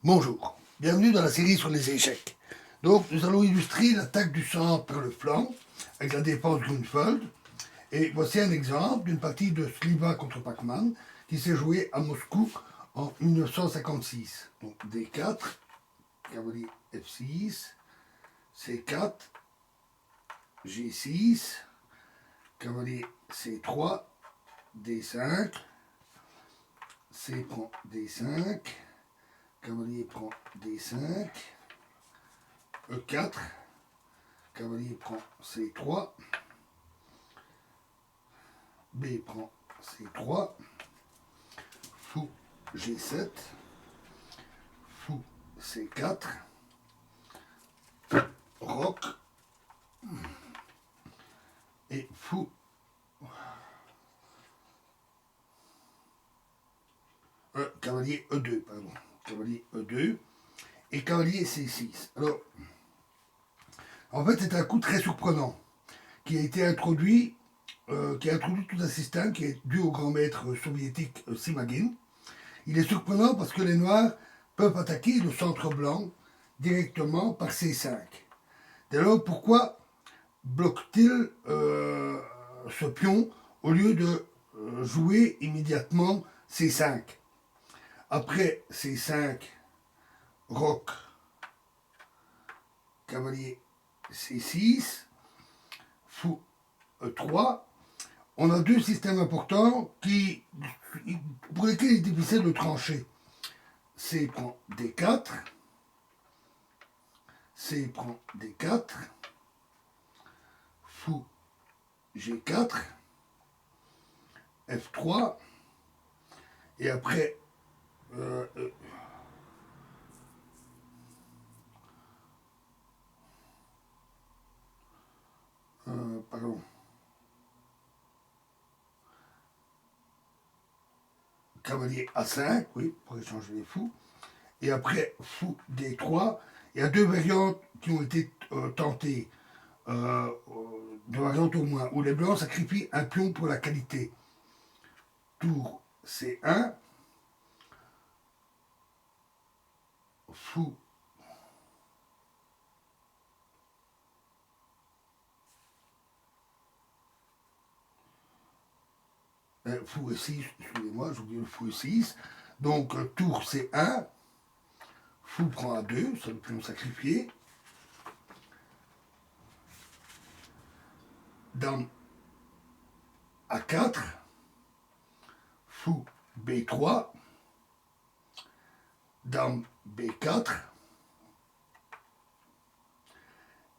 Bonjour, bienvenue dans la série sur les échecs. Donc nous allons illustrer l'attaque du centre par le flanc avec la défense Grunfeld. Et voici un exemple d'une partie de Sliwa contre Pacman qui s'est jouée à Moscou en 1956. Donc D4, cavalier F6, C4, G6, cavalier C3, D5, C prend D5, cavalier prend D5, E4, cavalier prend C3, B prend C3, fou G7, fou C4, roc, et fou cavalier E2, pardon, cavalier E2, et cavalier C6. Alors, en fait, c'est un coup très surprenant qui a été introduit, qui a introduit tout un système qui est dû au grand maître soviétique Simagin. Il est surprenant parce que les Noirs peuvent attaquer le centre blanc directement par C5. Dès lors, pourquoi bloque-t-il ce pion au lieu de jouer immédiatement C5? Après C5, roc, cavalier C6, fou E3, on a deux systèmes importants pour lesquels il est difficile de trancher. C prend D4, C prend D4, fou G4, F3, et après pardon, cavalier A5, oui, pour échanger les fous, et après fou D3. Il y a deux variantes qui ont été tentées, deux variantes au moins, où les blancs sacrifient un pion pour la qualité. Tour C1, fou fou E6, excusez-moi, j'ai oublié le fou E6. Donc tour C1, fou prend A2, c'est le pion sacrifié. Dame A4, fou B3, dame B4,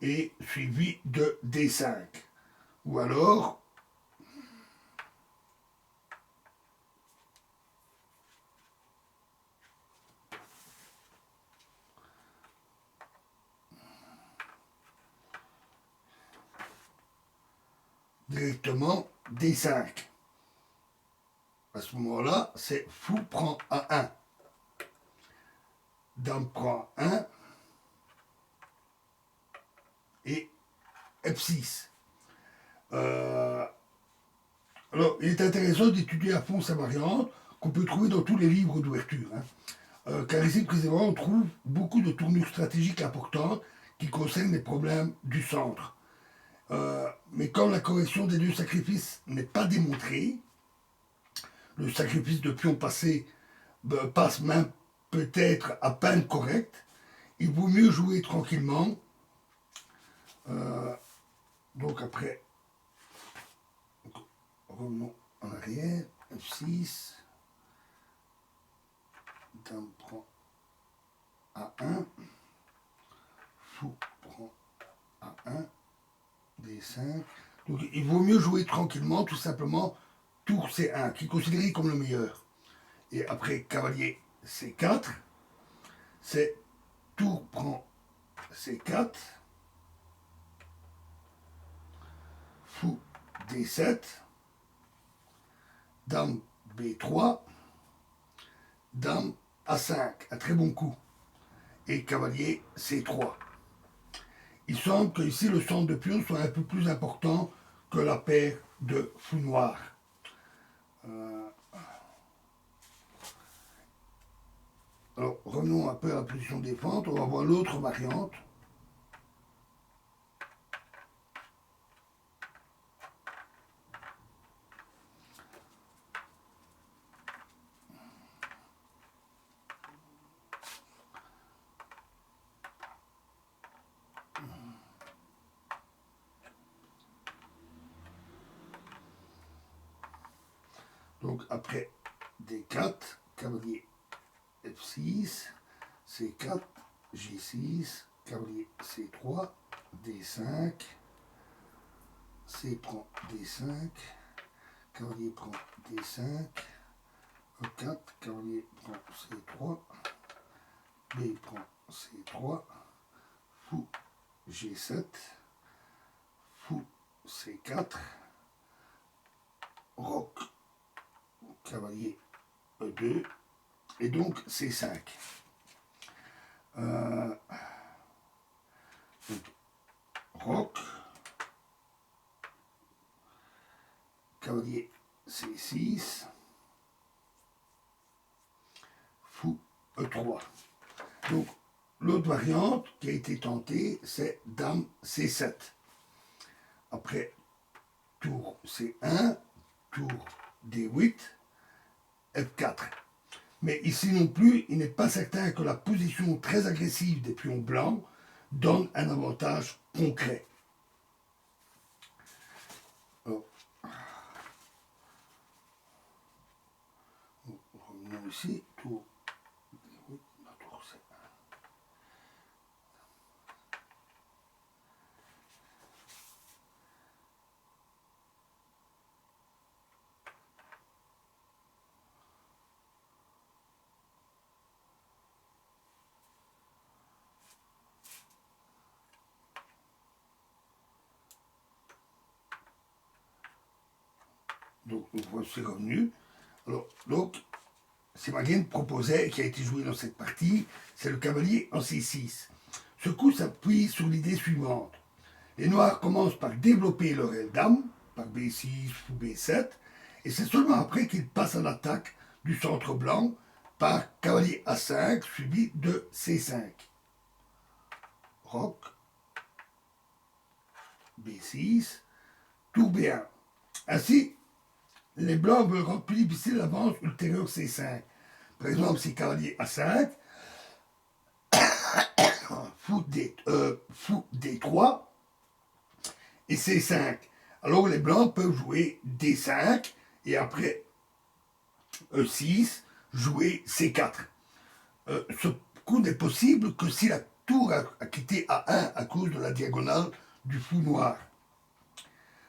et suivi de D5. Ou alors, directement D5. À ce moment-là, c'est fou prend A1. Dame prend 1 et F6. Alors, il est intéressant d'étudier à fond sa variante qu'on peut trouver dans tous les livres d'ouverture. Car ici, précisément, on trouve beaucoup de tournures stratégiques importantes qui concernent les problèmes du centre. Mais comme la correction des deux sacrifices n'est pas démontrée, le sacrifice de pion passé passe même peut-être à peine correct, il vaut mieux jouer tranquillement. Donc après, revenons en arrière, F6, dame prend A1, fou prend A1, D5. Donc il vaut mieux jouer tranquillement, tout simplement, tour C1, qui est considéré comme le meilleur. Et après cavalier C4, c'est tour prend C4, fou D7, dame B3, dame A5, un très bon coup, et cavalier C3. Il semble que ici le centre de pion soit un peu plus important que la paire de fous noirs. Alors, revenons un peu à la position de défense. On va voir l'autre variante. Donc, après D4, cavalier F6, C4, G6, cavalier C3, D5, C prend D5, cavalier prend D5, E4, cavalier prend C3, B prend C3, fou G7, fou C4, roc, cavalier E2, et donc C5. Donc, roc, cavalier C6, fou E3. Donc, l'autre variante qui a été tentée, c'est dame C7. Après, tour C1, tour D8, F4. Mais ici non plus, il n'est pas certain que la position très agressive des pions blancs donne un avantage concret. Alors, revenons ici, tour D8, tour C1. Donc, voici revenu. Alors, donc, Simagin proposait, qui a été joué dans cette partie, c'est le cavalier en C6. Ce coup s'appuie sur l'idée suivante. Les Noirs commencent par développer leur aile dame, par B6 ou B7, et c'est seulement après qu'ils passent à l'attaque du centre blanc par cavalier A5 suivi de C5. Roc, B6, tour B1. Ainsi, les blancs veulent rendre plus difficile l'avance ultérieure C5. Par exemple, si cavalier A5, fou D3 et C5. Alors les blancs peuvent jouer D5 et après E6, jouer C4. Ce coup n'est possible que si la tour a quitté A1 à cause de la diagonale du fou noir.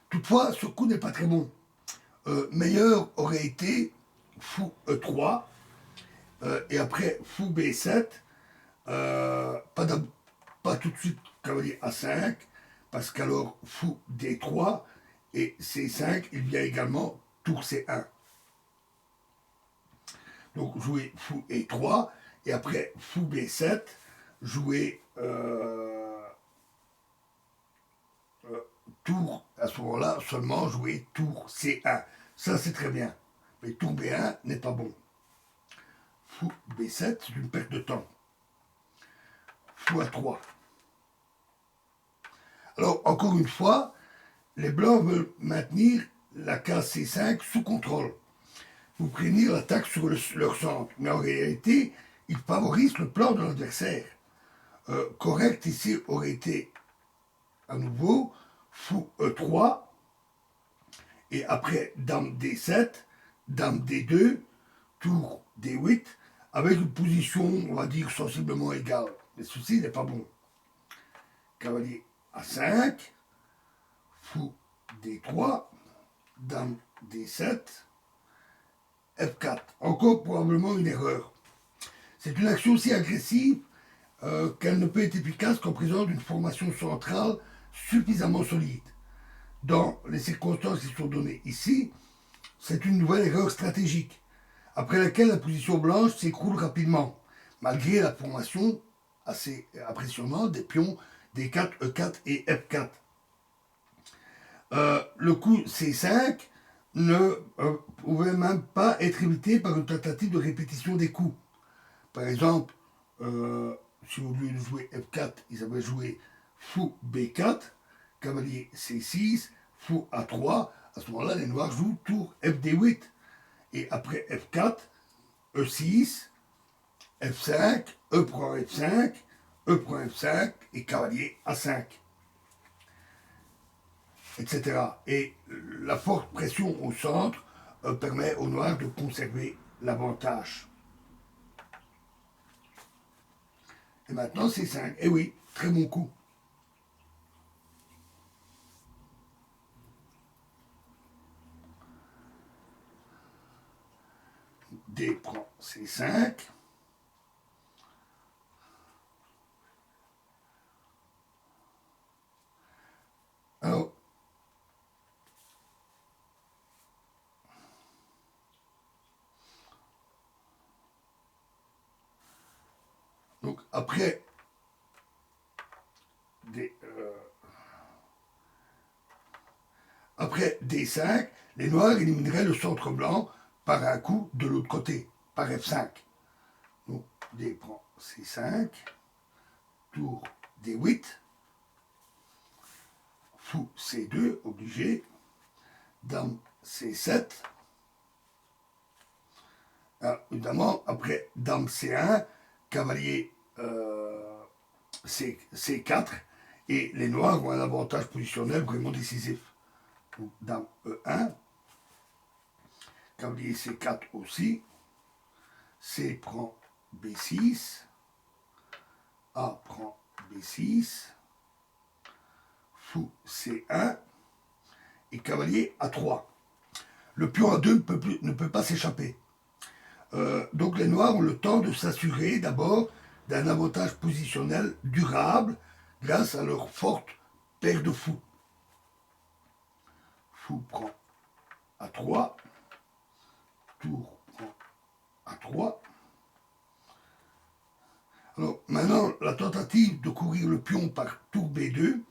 Toutefois, ce coup n'est pas très bon. Meilleur aurait été fou E3 et après fou B7, pas tout de suite cavalier A5, parce qu'alors fou D3 et C5, il vient également tour C1. Donc jouer fou E3 et après fou B7, jouer tour, à ce moment-là, seulement jouer tour C1. Ça c'est très bien. Mais tour B1 n'est pas bon. Fou B7, c'est une perte de temps. Fou A3. Alors, encore une fois, les blancs veulent maintenir la case C5 sous contrôle pour prévenir l'attaque sur leur centre. Mais en réalité, ils favorisent le plan de l'adversaire. Correct ici aurait été à nouveau fou E3 et après dame D7, dame D2, tour D8 avec une position, on va dire, sensiblement égale. Mais ceci n'est pas bon. Cavalier A5, fou D3, dame D7, F4. Encore probablement une erreur. C'est une action si agressive qu'elle ne peut être efficace qu'en présence d'une formation centrale suffisamment solide. Dans les circonstances qui sont données ici, c'est une nouvelle erreur stratégique, après laquelle la position blanche s'écroule rapidement, malgré la formation assez impressionnante des pions D4, E4 et F4. Le coup C5 ne pouvait même pas être évité par une tentative de répétition des coups, Par exemple, si au lieu de jouer F4, ils avaient joué fou B4, cavalier C6, fou A3, à ce moment-là, les noirs jouent tour FD8. Et après F4, E6, F5, E prend F5, E prend F5 et cavalier A5, etc. Et la forte pression au centre permet aux noirs de conserver l'avantage. Et maintenant c'est 5. Et oui, très bon coup. D prend C5. Alors, donc après après D5, les noirs élimineraient le centre blanc par un coup de l'autre côté, par F5. Donc D prend C5, tour D8, fou C2, obligé, dame C7. Alors, évidemment, après dame C1, cavalier C4, et les noirs ont un avantage positionnel vraiment décisif. Donc, dame E1, cavalier C4 aussi, C prend B6, A prend B6, fou C1 et cavalier A3. Le pion A2 ne peut pas s'échapper. Donc les noirs ont le temps de s'assurer d'abord d'un avantage positionnel durable grâce à leur forte paire de fous. Fou prend A3, tour prend A3. Alors maintenant, la tentative de courir le pion par tour B2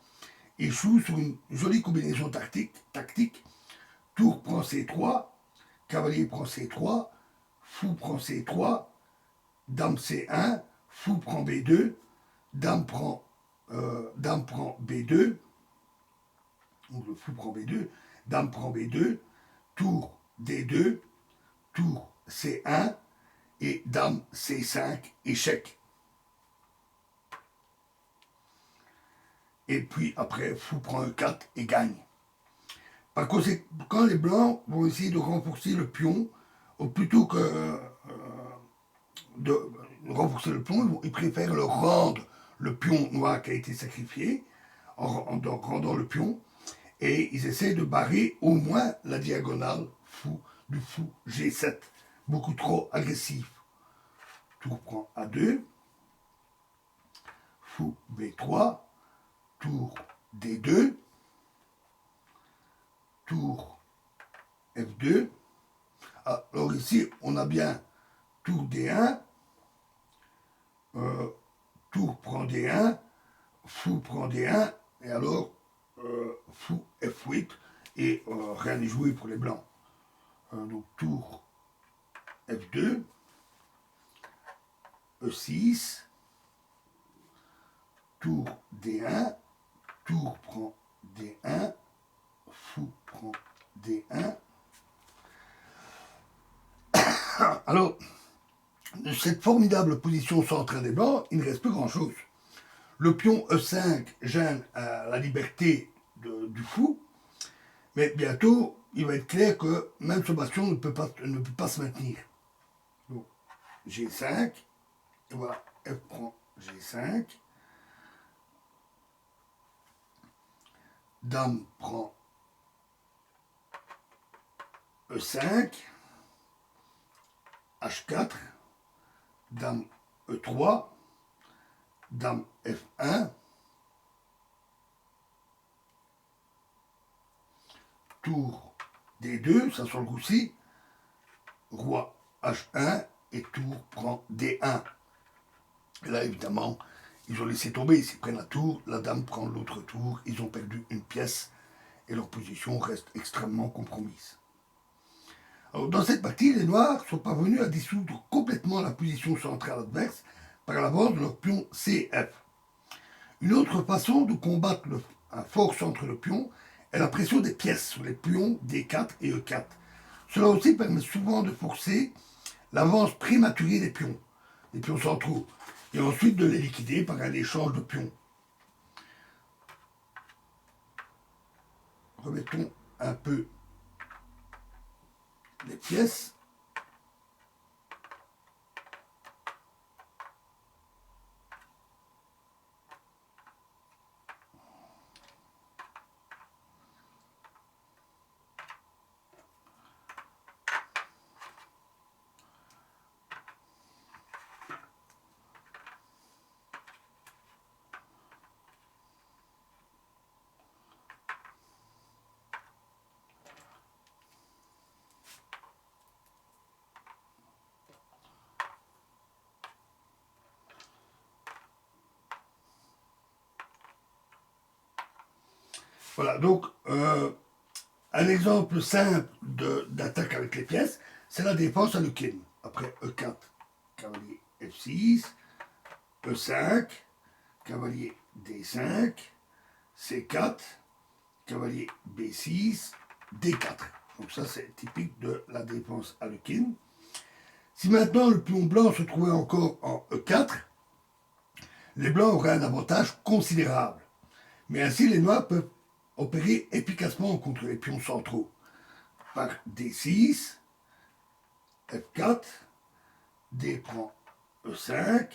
échoue sur une jolie combinaison tactique. Tour prend C3, cavalier prend C3, fou prend C3, dame C1, fou prend B2, dame prend B2, donc le fou prend B2, dame prend B2, tour D2, tour C1 et dame C5, échec. Et puis après, fou prend E4 et gagne. Par conséquent, les blancs vont essayer de renforcer le pion, ou plutôt que de renforcer le pion, ils préfèrent le rendre le pion noir qui a été sacrifié, en rendant le pion, et ils essaient de barrer au moins la diagonale du fou G7, beaucoup trop agressif. Tour prend A2, fou B3, tour D2, tour F2. Alors ici, on a bien tour D1, tour prend D1, fou prend D1, et alors fou F8, et rien n'est joué pour les blancs. Donc tour F2, E6, tour D1, tour prend D1, fou prend D1. Alors, de cette formidable position centrale des blancs, il ne reste plus grand-chose. Le pion E5 gêne la liberté du fou, mais bientôt, il va être clair que même ce bastion ne peut pas se maintenir. Donc, G5, et voilà, F prend G5, dame prend E5, H4, dame E3, dame F1, tour D2, ça sent le coup-ci, roi H1 et tour prend D1. Et là, évidemment, ils ont laissé tomber, ils prennent la tour, la dame prend l'autre tour, ils ont perdu une pièce et leur position reste extrêmement compromise. Alors, dans cette partie, les noirs sont parvenus à dissoudre complètement la position centrale adverse par l'avance de leur pion CF. Une autre façon de combattre la force entre le pion est la pression des pièces sur les pions D4 et E4. Cela aussi permet souvent de forcer l'avance prématurée des pions centraux, et ensuite de les liquider par un échange de pions. Remettons un peu les pièces. Voilà, donc un exemple simple d'attaque avec les pièces, c'est la défense à l'Ukin. Après E4, cavalier F6, E5, cavalier D5, C4, cavalier B6, D4. Donc ça, c'est typique de la défense à l'Ukin. Si maintenant le pion blanc se trouvait encore en E4, les blancs auraient un avantage considérable. Mais ainsi, les noirs peuvent opérer efficacement contre les pions centraux par D6, F4, D prend E5,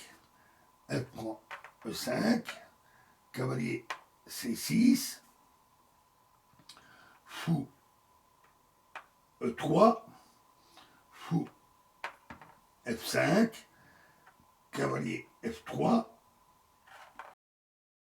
F prend E5, cavalier C6, fou E3, fou F5, cavalier F3,